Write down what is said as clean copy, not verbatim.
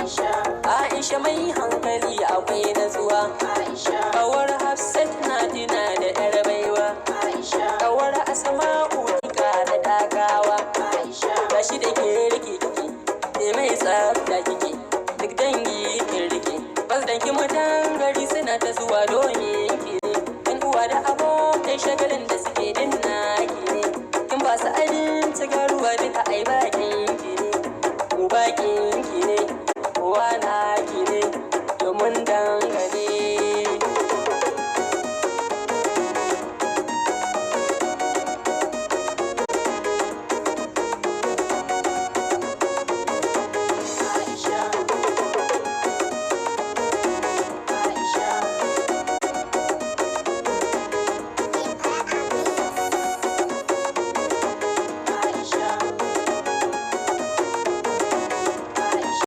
Aisha mai hankali akwai natsuwa. Kawar Hafsat na tuna da yar baiwa. Kawar Asma'u ki kara dagawa. Gashi da ke rike kike, ke mai tsafta kike, duk dangi kin rike. Bazdan ki mutan gari suna ta zuwa domin ki. Yan uwa da abokai shagalin